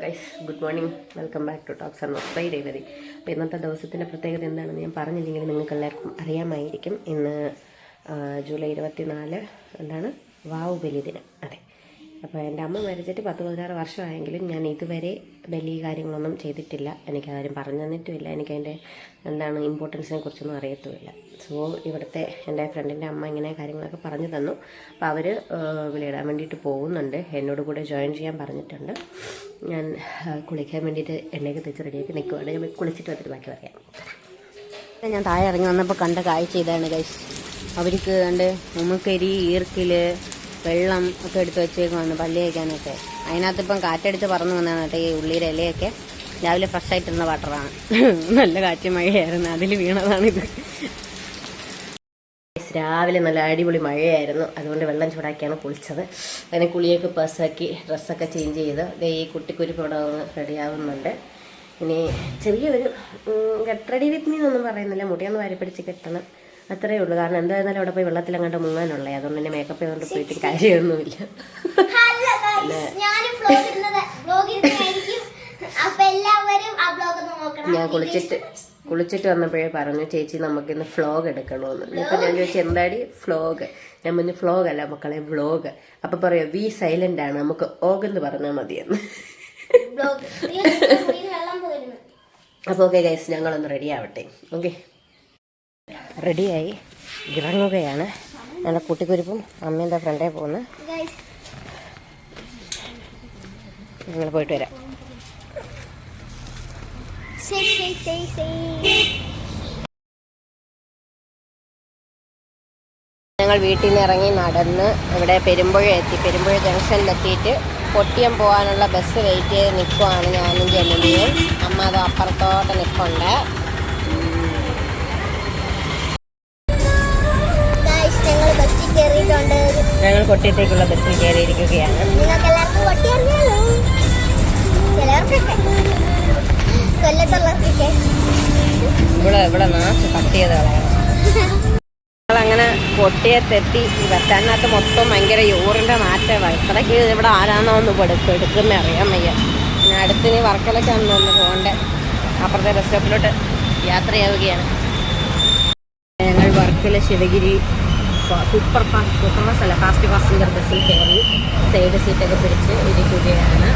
Guys good morning, welcome back to talks and by Revathi. അപ്പോൾ ഇന്നത്തെ ദിവസത്തിൻ്റെ പ്രത്യേകത എന്താണെന്ന് ഞാൻ പറഞ്ഞില്ലെങ്കിൽ നിങ്ങൾക്ക് എല്ലാവർക്കും അറിയാമായിരിക്കും. ഇന്ന് ജൂലൈ 24 എന്താണ് വാവ് ബലി ദിനം. അതെ, അപ്പോൾ എൻ്റെ അമ്മ മരിച്ചിട്ട് 10-16 വർഷമായെങ്കിലും ഞാൻ ഇതുവരെ ബലി കാര്യങ്ങളൊന്നും ചെയ്തിട്ടില്ല. എനിക്കാരും പറഞ്ഞു തന്നിട്ടുമില്ല. എനിക്കതിൻ്റെ എന്താണ് ഇമ്പോർട്ടൻസിനെ കുറിച്ചൊന്നും അറിയത്തുമില്ല. സോ ഇവിടുത്തെ എൻ്റെ ഫ്രണ്ടിൻ്റെ അമ്മ ഇങ്ങനെ കാര്യങ്ങളൊക്കെ പറഞ്ഞു തന്നു. അപ്പോൾ അവർ ബലിയിടാൻ വേണ്ടിയിട്ട് പോകുന്നുണ്ട്. എന്നോട് കൂടെ ജോയിൻ ചെയ്യാൻ പറഞ്ഞിട്ടുണ്ട്. ഞാൻ കുളിക്കാൻ വേണ്ടിയിട്ട് എണ്ണയൊക്കെ തെച്ച് റെഡിയാക്കി നിൽക്കുവാണ്. ഞാൻ കുളിച്ചിട്ട് വന്നിട്ട് ബാക്കി പറയാം. ഞാൻ താഴെ ഇറങ്ങി വന്നപ്പോൾ കണ്ട കാഴ്ച ഇതാണ് ഗൈസ്. അവർക്ക് കണ്ട് ഉമ്മക്കരി, ഈർക്കിൽ, വെള്ളം ഒക്കെ എടുത്ത് വെച്ചേക്കുവാണ് പള്ളി വയ്ക്കാനൊക്കെ. അതിനകത്ത് ഇപ്പം കാറ്റടിച്ച് പറന്നു വന്നതാണ് കേട്ടോ ഈ ഉള്ളിയുടെ ഇലയൊക്കെ. രാവിലെ ഫ്രഷ് ആയിട്ടിരുന്ന വാട്ടറാണ്. നല്ല കാറ്റ് മഴയായിരുന്നു, അതിൽ വീണതാണിത്. രാവിലെ നല്ല അടിപൊളി മഴയായിരുന്നു, അതുകൊണ്ട് വെള്ളം ചൂടാക്കിയാണ് കുളിച്ചത്. അങ്ങനെ കുളിയൊക്കെ പാസ്സാക്കി ഡ്രസ്സൊക്കെ ചേഞ്ച് ചെയ്ത് ഈ കുട്ടിക്കുരിപ്പ് ഇവിടെ റെഡിയാവുന്നുണ്ട്. ഇനി ചെറിയൊരു ഗെറ്റ് റെഡി വിത്ത് മീ എന്നൊന്നും പറയുന്നില്ല, മുടിയൊന്ന് വാരിപ്പിടിച്ച് കെട്ടണം, അത്രയേ ഉള്ളൂ. കാരണം എന്തായിരുന്നാലും അവിടെ പോയി വെള്ളത്തിലങ്ങോട്ട് മുങ്ങാനുള്ളേ, അതുകൊണ്ട് തന്നെ മേക്കപ്പ് ചെയ്തുകൊണ്ട് പോയിട്ട് കാര്യമൊന്നുമില്ല. ഞാൻ കുളിച്ചിട്ട് വന്നപ്പോഴേ പറഞ്ഞു, ചേച്ചി നമുക്കിന്ന് ഫ്ലോഗ് എടുക്കണമെന്ന്. ഇപ്പം ഞാൻ ചോദിച്ചു എന്താടി ഫ്ലോഗ്? ഞാൻ മുന്നേ ഫ്ലോഗ് അല്ല മക്കളെ, വ്ലോഗ്. അപ്പം പറയാം വി സൈലന്റ് ആണ്, നമുക്ക് ഓഗെന്ന് പറഞ്ഞാൽ മതിയെന്ന്. അപ്പോൾ ഓക്കെ ഗൈസ്, ഞങ്ങളൊന്ന് റെഡി ആവട്ടെ. ഓക്കെ, റെഡിയായി ഇറങ്ങുകയാണ്. നല്ല കുട്ടിക്കുരിപ്പും അമ്മേൻ്റെ ഫ്രണ്ടേ പോകുന്നു. ഞങ്ങൾ പോയിട്ട് വരാം. ഞങ്ങൾ വീട്ടിൽ നിന്ന് ഇറങ്ങി നടന്ന് ഇവിടെ പെരുമ്പുഴ എത്തി. പെരുമ്പുഴ ജംഗ്ഷനിലെത്തിയിട്ട് കൊട്ടിയം പോകാനുള്ള ബസ് വെയിറ്റ് ചെയ്ത് നിൽക്കുവാണ് ഞാനും ജലനിയും. അമ്മ അത് അപ്പുറത്തോട്ട് നിൽപ്പുണ്ട്. ഞങ്ങൾ കൊട്ടിയത്തേക്കുള്ള ബസ്സിൽ കയറിയിരിക്കുകയാണ്. ഇവിടെ നാശം കട്ട് ചെയ്ത് കളയണം. ഞങ്ങളങ്ങനെ കൊട്ടിയത്തെത്തി. ഈ ബസ് സ്റ്റാൻഡിനകത്ത് മൊത്തം ഭയങ്കര യൂറിൻ്റെ നാറ്റമാണ്. ഇത്രയ്ക്ക് ഇവിടെ ആരാണോ ഒന്ന് എടുക്കുന്ന അറിയാൻ വയ്യ. പിന്നെ അടുത്തിന് വർക്കലൊക്കെയാണ് ഒന്ന് പോകണ്ടേ. അപ്പുറത്തെ ബസ് സ്റ്റോപ്പിലോട്ട് യാത്രയാവുകയാണ്. ഞങ്ങൾ Varkala Sivagiri super fast passenger ബസ്സിൽ കയറി സൈഡ് സീറ്റൊക്കെ പിടിച്ച് ഇരിക്കുകയാണ്.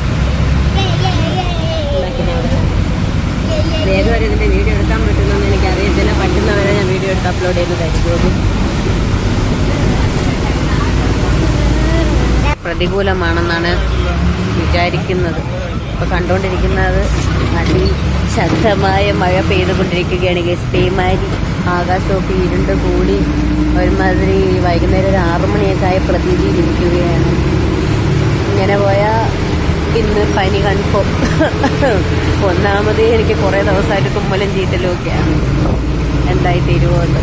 ഏതുവരെ ഇതിൻ്റെ വീഡിയോ എടുക്കാൻ പറ്റുമെന്ന് എനിക്കറിയത്തില്ല. പറ്റുന്നവരെ ഞാൻ വീഡിയോ എടുത്ത് അപ്ലോഡ് ചെയ്യുന്നതായിരിക്കും. പ്രതികൂലമാണെന്നാണ് വിചാരിക്കുന്നത്. ഇപ്പോൾ കണ്ടുകൊണ്ടിരിക്കുന്നത് അതിശക്തമായ മഴ പെയ്തുകൊണ്ടിരിക്കുകയാണ്. പേമാരി ആകാശമൊക്കെ ഇരുണ്ട് കൂടി ഒരുമാതിരി വൈകുന്നേരം ഒരു 6 മണിയൊക്കെ ആയ പ്രതീതിയിലിരിക്കുകയാണ്. ഇങ്ങനെ പോയാൽ ഇന്ന് പനി കൺഫേം. ഒന്നാമതേ എനിക്ക് കുറേ ദിവസമായിട്ട് തുമ്മലും ചീറ്റലും ഒക്കെയാണ്. എന്തായി തീരുമല്ലോ.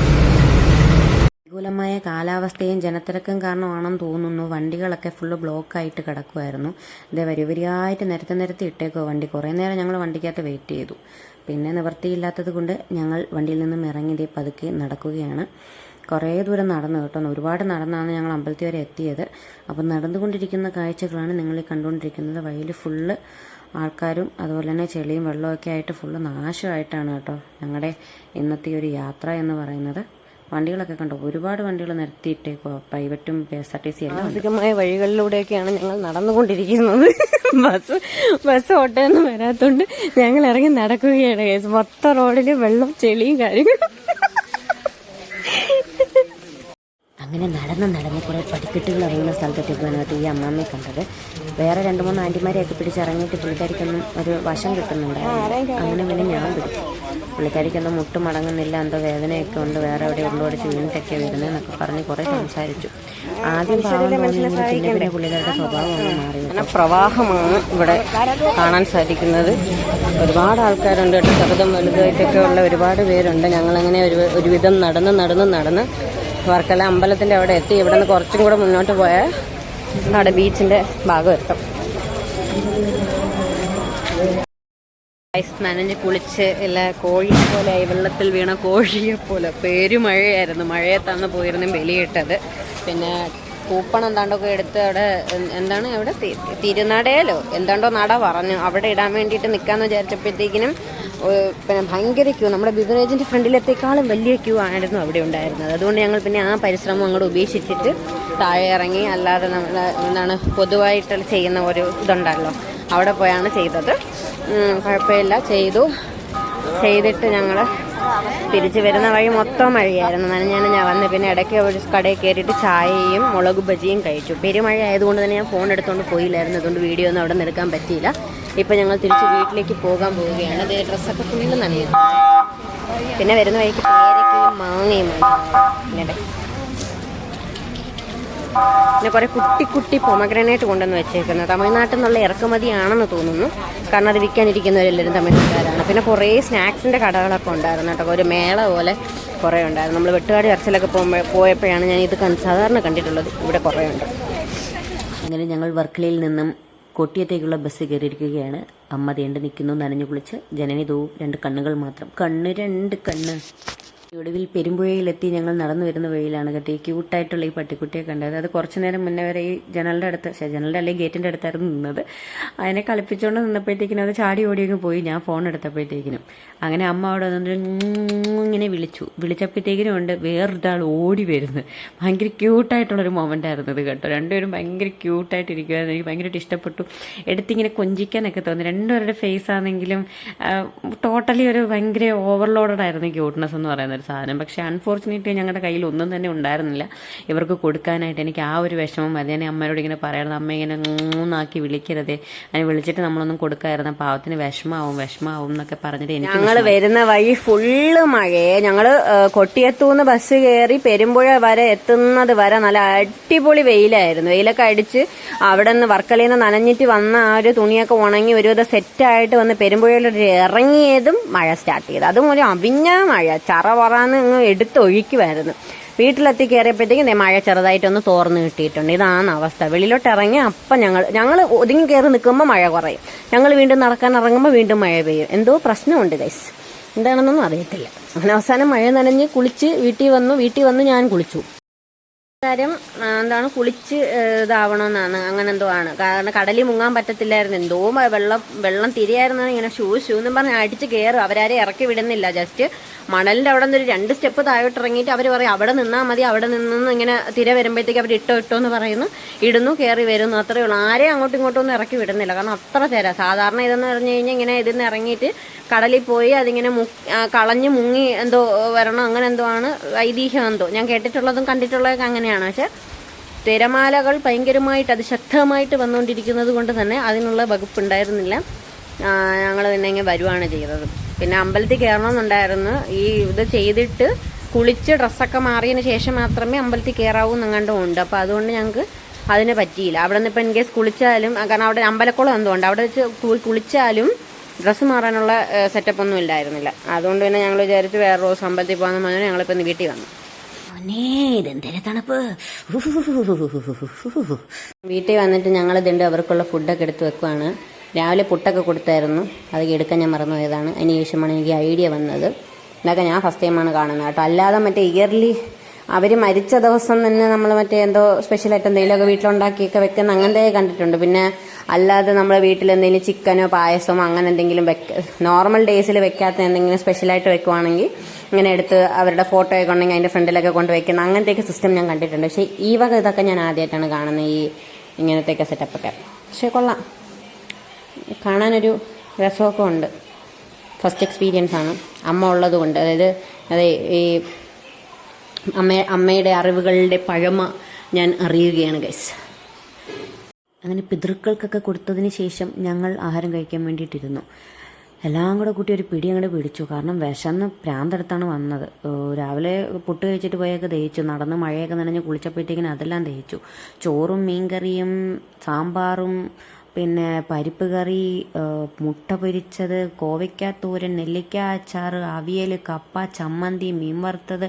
പ്രതികൂലമായ കാലാവസ്ഥയും ജനത്തിരക്കും കാരണമാണെന്ന് തോന്നുന്നു. വണ്ടികളൊക്കെ ഫുള്ള് ബ്ലോക്കായിട്ട് കിടക്കുമായിരുന്നു. ഇതേ വരിവരിയായിട്ട് നിരത്തി ഇട്ടേക്കോ വണ്ടി. കുറേ നേരം ഞങ്ങൾ വണ്ടിക്കകത്ത് വെയിറ്റ് ചെയ്തു. പിന്നെ നിവൃത്തിയില്ലാത്തത് കൊണ്ട് ഞങ്ങൾ വണ്ടിയിൽ നിന്നും ഇറങ്ങി പതുക്കെ നടക്കുകയാണ്. കുറേ ദൂരം നടന്നു കേട്ടോ. ഒരുപാട് നടന്നാണ് ഞങ്ങൾ അമ്പലത്തിൽ വരെ എത്തിയത്. അപ്പം നടന്നുകൊണ്ടിരിക്കുന്ന കാഴ്ചകളാണ് നിങ്ങൾ ഈ കണ്ടുകൊണ്ടിരിക്കുന്നത്. വഴിയിൽ ഫുള്ള് ആൾക്കാരും അതുപോലെ തന്നെ ചെളിയും വെള്ളമൊക്കെ ആയിട്ട് ഫുള്ള് നാശമായിട്ടാണ് കേട്ടോ ഞങ്ങളുടെ ഇന്നത്തെ ഒരു യാത്ര എന്ന് പറയുന്നത്. വണ്ടികളൊക്കെ കണ്ടോ, ഒരുപാട് വണ്ടികൾ നിർത്തിയിട്ടേക്കോ, പ്രൈവറ്റും KSRTC എല്ലാം. അധികമായ വഴികളിലൂടെയൊക്കെയാണ് ഞങ്ങൾ നടന്നുകൊണ്ടിരിക്കുന്നത്. ബസ് ഓട്ടോയൊന്നും വരാത്തോണ്ട് ഞങ്ങൾ ഇറങ്ങി നടക്കുകയാണ്. മൊത്തം റോഡിൽ വെള്ളം ചെളിയും കാര്യങ്ങളും. അങ്ങനെ നടന്ന് കുറേ പടിക്കെട്ടുകൾ ഇറങ്ങുന്ന സ്ഥലത്തെത്തിയപ്പോഴാണ് ഈ അമ്മാമ്മയെ കണ്ടത്. വേറെ 2-3 ആൻറ്റിമാരെയൊക്കെ പിടിച്ചിറങ്ങിയിട്ട് പുള്ളിക്കാരിക്കൊന്നും ഒരു വശം കിട്ടുന്നുണ്ടായിരുന്നു. അങ്ങനെ പിന്നെ ഞാൻ പിടിച്ചു. പുള്ളിക്കാരിക്കൊന്നും മുട്ട് മടങ്ങുന്നില്ല, എന്തോ വേദനയൊക്കെ ഉണ്ട്, വേറെ എവിടെ ഉള്ളോടിച്ച് വീണിട്ടൊക്കെ വരുന്നതെന്നൊക്കെ പറഞ്ഞ് കുറേ സംസാരിച്ചു. ആദ്യം പാവം തോന്നിയെങ്കിൽ പിന്നെ പുള്ളിക്കാരുടെ സ്വഭാവം ഒന്ന് മാറി. അങ്ങനെ പ്രവാഹമാണ് ഇവിടെ കാണാൻ സാധിക്കുന്നത്. ഒരുപാട് ആൾക്കാരുണ്ട് കേട്ടോ, ചെറുതും വലുതായിട്ടൊക്കെ ഉള്ള ഒരുപാട് പേരുണ്ട്. ഞങ്ങളങ്ങനെ ഒരുവിധം നടന്ന് വർക്കല അമ്പലത്തിൻ്റെ അവിടെ എത്തി. ഇവിടെ നിന്ന് കുറച്ചും കൂടെ മുന്നോട്ട് പോയാൽ അവിടെ ബീച്ചിൻ്റെ ഭാഗം എത്തും. നനഞ്ഞ് കുളിച്ച് എല്ലാ കോഴിയെ പോലെ ആയി, വെള്ളത്തിൽ വീണ കോഴിയെ പോലെ. പേരുമഴയായിരുന്നു. മഴയത്താണ് പോയിരുന്നു ബലിയിട്ടത്. പിന്നെ കൂപ്പൺ എന്താണ്ടൊക്കെ എടുത്ത് അവിടെ എന്താണ് എവിടെ തിരുനടയിലോ എന്താണ്ടോ നട പറഞ്ഞു അവിടെ ഇടാൻ വേണ്ടിയിട്ട് നിൽക്കാമെന്ന് വിചാരിച്ചപ്പോഴത്തേക്കിനും പിന്നെ ഭയങ്കര ക്യൂ. നമ്മുടെ ബിവറേജിൻ്റെ ഫ്രണ്ടിലത്തേക്കാളും വലിയ ക്യൂ ആയിരുന്നു അവിടെ ഉണ്ടായിരുന്നത്. അതുകൊണ്ട് ഞങ്ങൾ പിന്നെ ആ പരിശ്രമം അങ്ങോട്ട് ഉപേക്ഷിച്ചിട്ട് താഴെ ഇറങ്ങി അല്ലാതെ നമ്മൾ എന്താണ് പൊതുവായിട്ട് ചെയ്യുന്ന ഒരു ഇതുണ്ടല്ലോ അവിടെ പോയാണ് ചെയ്തത്. കുഴപ്പമില്ല, ചെയ്തിട്ട് ഞങ്ങൾ തിരിച്ച് വരുന്ന വഴി മൊത്തം മഴയായിരുന്നു. നനഞ്ഞാണ് ഞാൻ വന്ന് പിന്നെ ഇടയ്ക്ക് ഒരു കടയിൽ കയറിയിട്ട് ചായയും മുളക് ബജിയും കഴിച്ചു. പെരുമഴ ആയതുകൊണ്ട് തന്നെ ഞാൻ ഫോൺ എടുത്തുകൊണ്ട് പോയില്ലായിരുന്നു. അതുകൊണ്ട് വീഡിയോ ഒന്നും അവിടെ നിന്ന് എടുക്കാൻ പറ്റിയില്ല. ഇപ്പം ഞങ്ങൾ തിരിച്ച് വീട്ടിലേക്ക് പോകാൻ പോവുകയാണ്. അതേ ഡ്രസ്സൊക്കെ ഫുള്ള് നനയുന്നു. പിന്നെ വരുന്ന വഴിക്ക് പേരയ്ക്കയും മാങ്ങയും പിന്നെ കുറേ കുട്ടി പൊമഗ്രാനൈറ്റ് കൊണ്ടുവന്ന് വെച്ചേക്കുന്നത് തമിഴ്നാട്ടിൽ നിന്നുള്ള ഇറക്കുമതിയാണെന്ന് തോന്നുന്നു. കാരണം അത് വിൽക്കാനിരിക്കുന്നവരെല്ലാവരും തമിഴ്നാട്ടുകാരാണ്. പിന്നെ കുറേ സ്നാക്സിൻ്റെ കടകളൊക്കെ ഉണ്ടായിരുന്നു കേട്ടോ. ഒരു മേള പോലെ കുറേ ഉണ്ടായിരുന്നു. നമ്മൾ വെട്ടുകാട് ചർച്ചിലൊക്കെ പോയപ്പോഴാണ് ഞാൻ ഇത് സാധാരണ കണ്ടിട്ടുള്ളത്. ഇവിടെ കുറേ ഉണ്ട്. അങ്ങനെ ഞങ്ങൾ വർക്കലയിൽ നിന്നും കൊട്ടിയത്തേക്കുള്ള ബസ് കയറിയിരിക്കുകയാണ്. അമ്മ തേണ്ട് നിൽക്കുന്നു നനഞ്ഞു കുളിച്ച്. ജനനി തൂ 2 കണ്ണുകൾ മാത്രം. 2 കണ്ണ്. ഒടുവിൽ പെരുമ്പുഴയിലെത്തി. ഞങ്ങൾ നടന്നു വരുന്ന വഴിയിലാണ് കേട്ടോ ഈ ക്യൂട്ടായിട്ടുള്ള ഈ പട്ടിക്കുട്ടിയെ കണ്ടത്. അത് കുറച്ചു നേരം മുന്നേ വരെ ഈ ജനലിൻ്റെ അടുത്ത് ജനലിൻ്റെ അല്ലെങ്കിൽ ഗേറ്റിൻ്റെ അടുത്തായിരുന്നു നിന്നത്. അതിനെ കളിപ്പിച്ചുകൊണ്ട് നിന്നപ്പോഴത്തേക്കിനും അത് ചാടി ഓടിയൊക്കെ പോയി. ഞാൻ ഫോൺ എടുത്തപ്പോഴത്തേക്കിനും അങ്ങനെ അമ്മ അവിടെ ഇങ്ങനെ വിളിച്ചപ്പോഴത്തേക്കിനും ഉണ്ട് വേറൊരാൾ ഓടി വരുന്നത്. ഭയങ്കര ക്യൂട്ടായിട്ടുള്ളൊരു മൊമെൻ്റ് ആയിരുന്നു ഇത് കേട്ടോ. രണ്ടുപേരും ഭയങ്കര ക്യൂട്ടായിട്ടിരിക്കുമായിരുന്നു. എനിക്ക് ഭയങ്കരമായിട്ട് ഇഷ്ടപ്പെട്ടു. എടുത്തിങ്ങനെ കൊഞ്ചിക്കാനൊക്കെ തോന്നി. രണ്ടുപേരുടെ ഫേസ് ആണെങ്കിലും ടോട്ടലി ഒരു ഭയങ്കര ഓവർലോഡഡ് ആയിരുന്നു ക്യൂട്ട്നെസ് എന്ന് പറയുന്നത് ഒരു സാധനം. പക്ഷെ അൺഫോർച്ചുനേറ്റ്ലി ഞങ്ങളുടെ കയ്യിൽ ഒന്നും തന്നെ ഉണ്ടായിരുന്നില്ല ഇവർക്ക് കൊടുക്കാനായിട്ട്. എനിക്ക് ആ ഒരു വിഷമം മതി. ഞാൻ അമ്മയോട് ഇങ്ങനെ പറയണത് അമ്മ ഇങ്ങനെ മൂന്നാക്കി വിളിക്കരുതേ, അതിന് വിളിച്ചിട്ട് നമ്മളൊന്നും കൊടുക്കാതിരുന്ന പാവത്തിന് വിഷമാവും എന്നൊക്കെ പറഞ്ഞിട്ട് ഞങ്ങൾ വരുന്ന വഴി ഫുള്ള് മഴയെ. ഞങ്ങൾ കൊട്ടിയത്തൂന്ന് ബസ് കയറി പെരുമ്പുഴ വരെ എത്തുന്നത് വരെ നല്ല അടിപൊളി വെയിലായിരുന്നു. വെയിലൊക്കെ അടിച്ച് അവിടെ നിന്ന് വർക്കലയിൽ നിന്ന് നനഞ്ഞിട്ട് വന്ന ആ ഒരു തുണിയൊക്കെ ഉണങ്ങി ഒരുവിധം സെറ്റായിട്ട് വന്ന് പെരുമ്പുഴയിൽ ഇറങ്ങിയതും മഴ സ്റ്റാർട്ട് ചെയ്തു. അതും ഒരു അവിഞ്ഞ മഴ പറന്ന് എടുത്തൊഴിക്കുമായിരുന്നു. വീട്ടിലെത്തി കയറിയപ്പോഴത്തേക്കും മഴ ചെറുതായിട്ടൊന്ന് തോർന്ന് കിട്ടിയിട്ടുണ്ട്. ഇതാണ് അവസ്ഥ. വെളിയിലോട്ട് ഇറങ്ങി അപ്പം ഞങ്ങൾ ഒതുങ്ങി കയറി നിൽക്കുമ്പോൾ മഴ കുറയും. ഞങ്ങൾ വീണ്ടും നടക്കാൻ ഇറങ്ങുമ്പോൾ വീണ്ടും മഴ പെയ്യും. എന്തോ പ്രശ്നമുണ്ട് ഗൈസ്, എന്താണെന്നൊന്നും അറിയത്തില്ല. അങ്ങനെ അവസാനം മഴ നനഞ്ഞ് കുളിച്ച് വീട്ടിൽ വന്ന് ഞാൻ കുളിച്ചു. കാര്യം എന്താണ് കുളിച്ച് ഇതാവണമെന്നാണ് അങ്ങനെ എന്തോ ആണ്. കാരണം കടലിൽ മുങ്ങാൻ പറ്റത്തില്ലായിരുന്നു. എന്തോ വെള്ളം തിരിയായിരുന്നാണ്. ഇങ്ങനെ ഷൂ എന്ന് പറഞ്ഞ് അടിച്ച് കയറും. അവരാരും ഇറക്കി വിടുന്നില്ല. ജസ്റ്റ് മണലിൻ്റെ അവിടെ നിന്ന് ഒരു 2 സ്റ്റെപ്പ് താഴോട്ട് ഇറങ്ങിയിട്ട് അവർ പറയും അവിടെ നിന്നാൽ മതി. അവിടെ നിന്ന് ഇങ്ങനെ തിര വരുമ്പോഴത്തേക്ക് അവർ ഇട്ടോ എന്ന് പറയുന്നു. ഇടുന്നു, കയറി വരുന്നു, അത്രയേ ഉള്ളൂ. ആരെയും അങ്ങോട്ടും ഇങ്ങോട്ടും ഒന്നും ഇറക്കി വിടുന്നില്ല. കാരണം അത്ര തിര. സാധാരണ ഇതെന്ന് പറഞ്ഞു കഴിഞ്ഞാൽ ഇങ്ങനെ ഇതിന്ന് ഇറങ്ങിയിട്ട് കടലിൽ പോയി അതിങ്ങനെ കളഞ്ഞ് മുങ്ങി എന്തോ വരണം. അങ്ങനെ എന്തോ ആണ് ഐതിഹ്യം. എന്തോ ഞാൻ കേട്ടിട്ടുള്ളതും കണ്ടിട്ടുള്ളതൊക്കെ അങ്ങനെയാണ്. പക്ഷെ തിരമാലകൾ ഭയങ്കരമായിട്ട് അതിശക്തമായിട്ട് വന്നുകൊണ്ടിരിക്കുന്നത് കൊണ്ട് തന്നെ അതിനുള്ള വകുപ്പുണ്ടായിരുന്നില്ല. ഞങ്ങൾ പിന്നെ ഇങ്ങനെ വരുവാണ് ചെയ്തത്. പിന്നെ അമ്പലത്തിൽ കയറണമെന്നുണ്ടായിരുന്നു. ഈ ഇത് ചെയ്തിട്ട് കുളിച്ച് ഡ്രസ്സൊക്കെ മാറിയതിന് ശേഷം മാത്രമേ അമ്പലത്തിൽ കയറാവൂ എന്നെങ്ങാണ്ടും ഉണ്ട്. അപ്പോൾ അതുകൊണ്ട് ഞങ്ങൾക്ക് അതിന് പറ്റിയില്ല. അവിടെ നിന്ന് ഇപ്പം ഇൻ കേസ് കുളിച്ചാലും, കാരണം അവിടെ അമ്പലക്കുളം എന്തുകൊണ്ട് അവിടെ വെച്ച് കുളിച്ചാലും ഡ്രസ്സ് മാറാനുള്ള സെറ്റപ്പ് ഒന്നും ഇല്ലായിരുന്നില്ല. അതുകൊണ്ട് തന്നെ ഞങ്ങൾ വിചാരിച്ച് വേറെ ദിവസം അമ്പലത്തിൽ പോകാമെന്ന് പറഞ്ഞാൽ ഞങ്ങളിപ്പോൾ വീട്ടിൽ വന്നു. ഇതെന്തേലും തണുപ്പ്. വീട്ടിൽ വന്നിട്ട് ഞങ്ങൾ ഇതിൻ്റെ അവർക്കുള്ള ഫുഡൊക്കെ എടുത്ത് വെക്കുവാണ്. രാവിലെ പുട്ടൊക്കെ കൊടുത്തായിരുന്നു, അത് എടുക്കാൻ ഞാൻ മറന്നു പോയതാണ്. അതിന് ശേഷമാണ് എനിക്ക് ഐഡിയ വന്നത്. ഇതൊക്കെ ഞാൻ ഫസ്റ്റ് ടൈമാണ് കാണുന്നത് കേട്ടോ. അല്ലാതെ മറ്റേ ഇയർലി അവർ മരിച്ച ദിവസം തന്നെ നമ്മൾ മറ്റേ എന്തോ സ്പെഷ്യലായിട്ട് എന്തെങ്കിലുമൊക്കെ വീട്ടിലുണ്ടാക്കിയൊക്കെ വെക്കുന്ന അങ്ങനത്തെ കണ്ടിട്ടുണ്ട്. പിന്നെ അല്ലാതെ നമ്മുടെ വീട്ടിൽ എന്തെങ്കിലും ചിക്കനോ പായസമോ അങ്ങനെ എന്തെങ്കിലും നോർമൽ ഡേയ്സിൽ വെക്കാത്ത എന്തെങ്കിലും സ്പെഷ്യലായിട്ട് വെക്കുവാണെങ്കിൽ ഇങ്ങനെ എടുത്ത് അവരുടെ ഫോട്ടോയൊക്കെ ഉണ്ടെങ്കിൽ അതിൻ്റെ ഫ്രണ്ടിലൊക്കെ കൊണ്ട് വെക്കുന്ന അങ്ങനത്തെയൊക്കെ സിസ്റ്റം ഞാൻ കണ്ടിട്ടുണ്ട്. പക്ഷേ ഈ വക ഇതൊക്കെ ഞാൻ ആദ്യമായിട്ടാണ് കാണുന്നത്, ഈ ഇങ്ങനത്തെയൊക്കെ സെറ്റപ്പൊക്കെ. പക്ഷേ കൊള്ളാം, കാണാനൊരു രസമൊക്കെ ഉണ്ട്. ഫസ്റ്റ് എക്സ്പീരിയൻസ് ആണ്. അമ്മ ഉള്ളത് കൊണ്ട്, അതായത് അതെ ഈ അമ്മയുടെ അറിവുകളുടെ പഴമ ഞാൻ അറിയുകയാണ് ഗൈസ്. അങ്ങനെ പിതൃക്കൾക്കൊക്കെ കൊടുത്തതിന് ശേഷം ഞങ്ങൾ ആഹാരം കഴിക്കാൻ വേണ്ടിയിട്ടിരുന്നു. എല്ലാം കൂടെ കൂട്ടി ഒരു പിടി അങ്ങോട്ട് പിടിച്ചു. കാരണം വിശന്ന് പ്രാന്തെടുത്താണ് വന്നത്. രാവിലെ പുട്ട് കഴിച്ചിട്ട് പോയൊക്കെ ദഹിച്ചു. നടന്ന് മഴയൊക്കെ നനഞ്ഞ് കുളിച്ചപ്പോഴത്തേക്കിനും അതെല്ലാം ദഹിച്ചു. ചോറും മീൻകറിയും സാമ്പാറും പിന്നെ പരിപ്പ് കറി, മുട്ട പൊരിച്ചത്, കോവയ്ക്കാത്തോരൻ, നെല്ലിക്ക അച്ചാർ, അവിയൽ, കപ്പ, ചമ്മന്തി, മീൻ വറുത്തത്,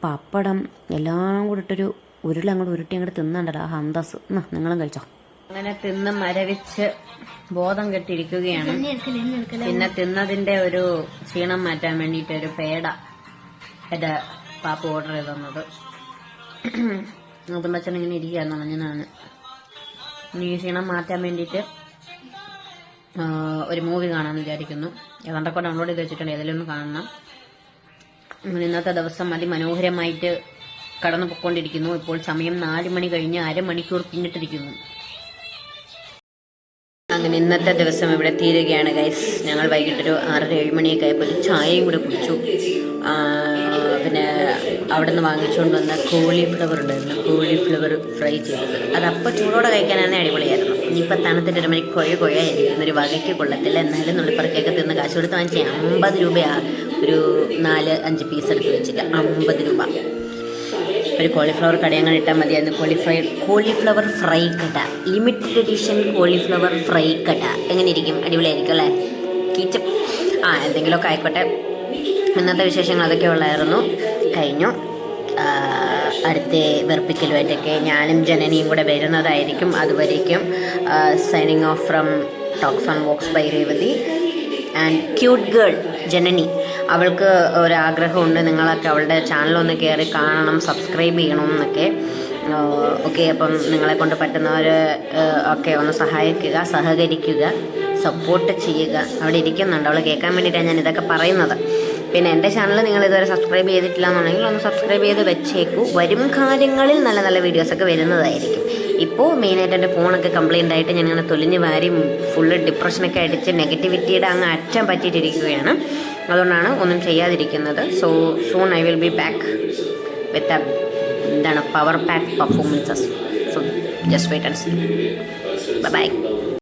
പപ്പടം എല്ലാം കൂടെ ഇട്ടൊരു ഉരുളങ്ങോട്ട് ഉരുട്ടി അങ്ങോട്ട് തിന്നണ്ടല്ലോ. ആ ഹന്തസ് നിങ്ങളും കഴിച്ചോ. അങ്ങനെ തിന്ന് മരവിച്ച് ബോധം കെട്ടിരിക്കുകയാണ്. പിന്നെ തിന്നതിന്റെ ഒരു ക്ഷീണം മാറ്റാൻ വേണ്ടിയിട്ട് ഒരു പേട പാപ്പ ഓർഡർ ചെയ്ത് തന്നത്. നോക്കുമ്പച്ചൻ ഇങ്ങനെ ഇരിക്കുകയാണ് ഉണഞ്ഞതാണ്. ഈ ക്ഷീണം മാറ്റാൻ വേണ്ടിയിട്ട് ഒരു മൂവി കാണാമെന്ന് വിചാരിക്കുന്നു. ഏതാണ്ടൊക്കെ ഡൗൺലോഡ് ചെയ്ത് വെച്ചിട്ടുണ്ട്, ഏതെങ്കിലും ഒന്ന് കാണണം. ഇന്നത്തെ ദിവസം അതിമനോഹരമായിട്ട് കടന്നു പൊയ്ക്കൊണ്ടിരിക്കുന്നു. ഇപ്പോൾ സമയം 4 മണി കഴിഞ്ഞ് അരമണിക്കൂർ പിന്നിട്ടിരിക്കുന്നു. അങ്ങനെ ഇന്നത്തെ ദിവസം ഇവിടെ തീരുകയാണ് ഗൈസ്. ഞങ്ങൾ വൈകിട്ടൊരു 6-7 മണിയൊക്കെ ആയപ്പോൾ ഒരു ചായയും കൂടെ കുടിച്ചു. പിന്നെ അവിടെ നിന്ന് വാങ്ങിച്ചുകൊണ്ട് വന്ന കോളിഫ്ലവർ ഉണ്ടായിരുന്നു, കോളിഫ്ലവർ ഫ്രൈ ചെയ്തത്. അതപ്പോൾ ചൂടോടെ കഴിക്കാനാണ് അടിപൊളിയായിരുന്നു. ഇനിയിപ്പോൾ തണുത്തിട്ട് 1 മണിക്ക് കൊഴയായിരിക്കുന്നൊരു വകയ്ക്ക് കൊള്ളത്തില്ല. എന്നാലും നുള്ളിപ്പറക്കൊക്കെ തിന്ന് കാശ് കൊടുത്ത് വാങ്ങിച്ച് 50 രൂപയാണ് ഒരു 4-5 പീസ് എടുത്ത് വെച്ചിട്ട്. 50 രൂപ. ഒരു കോളിഫ്ലവർ കട അങ്ങനെ ഇട്ടാൽ മതിയായിരുന്നു. കോളിഫ്ലവർ ഫ്രൈ കട, ലിമിറ്റഡ് എഡിഷൻ കോളിഫ്ലവർ ഫ്രൈ കട. എങ്ങനെ ഇരിക്കും? അടിപൊളിയായിരിക്കും അല്ലേ? കീച്ചപ്പ് എന്തെങ്കിലുമൊക്കെ ആയിക്കോട്ടെ. ഇന്നത്തെ വിശേഷങ്ങൾ അതൊക്കെ ഉള്ളായിരുന്നു. കഴിഞ്ഞു. അടുത്ത വെറുപ്പിക്കലുമായിട്ടൊക്കെ ഞാനും ജനനിയും കൂടെ വരുന്നതായിരിക്കും. അതുവരേക്കും signing off from talks on walks by Revathi and cute girl Janani. അവൾക്ക് ഒരാഗ്രഹമുണ്ട്, നിങ്ങളൊക്കെ അവളുടെ ചാനലൊന്ന് കയറി കാണണം, സബ്സ്ക്രൈബ് ചെയ്യണം എന്നൊക്കെ. ഓക്കെ, അപ്പം നിങ്ങളെ കൊണ്ട് പറ്റുന്നവർ ഒക്കെ ഒന്ന് സഹായിക്കുക, സഹകരിക്കുക, സപ്പോർട്ട് ചെയ്യുക. അവിടെ ഇരിക്കുന്നുണ്ട്, അവൾ കേൾക്കാൻ വേണ്ടിയിട്ടാണ് ഞാൻ ഇതൊക്കെ പറയുന്നത്. പിന്നെ എൻ്റെ ചാനൽ നിങ്ങൾ ഇതുവരെ സബ്സ്ക്രൈബ് ചെയ്തിട്ടില്ല എന്നുണ്ടെങ്കിൽ ഒന്ന് സബ്സ്ക്രൈബ് ചെയ്ത് വെച്ചേക്കൂ. വരും കാര്യങ്ങളിൽ നല്ല നല്ല വീഡിയോസൊക്കെ വരുന്നതായിരിക്കും. ഇപ്പോൾ മെയിനായിട്ട് എൻ്റെ ഫോണൊക്കെ കംപ്ലയിൻ്റ് ആയിട്ട് ഞാനിങ്ങനെ തൊലിഞ്ഞ് വാരി ഫുള്ള് ഡിപ്രഷനൊക്കെ അടിച്ച് നെഗറ്റിവിറ്റിയുടെ അങ്ങ് അറ്റം പറ്റിയിട്ടിരിക്കുകയാണ്. അതുകൊണ്ടാണ് ഒന്നും ചെയ്യാതിരിക്കുന്നത്. So soon I will be back with power pack performances. So just wait and see. Bye by.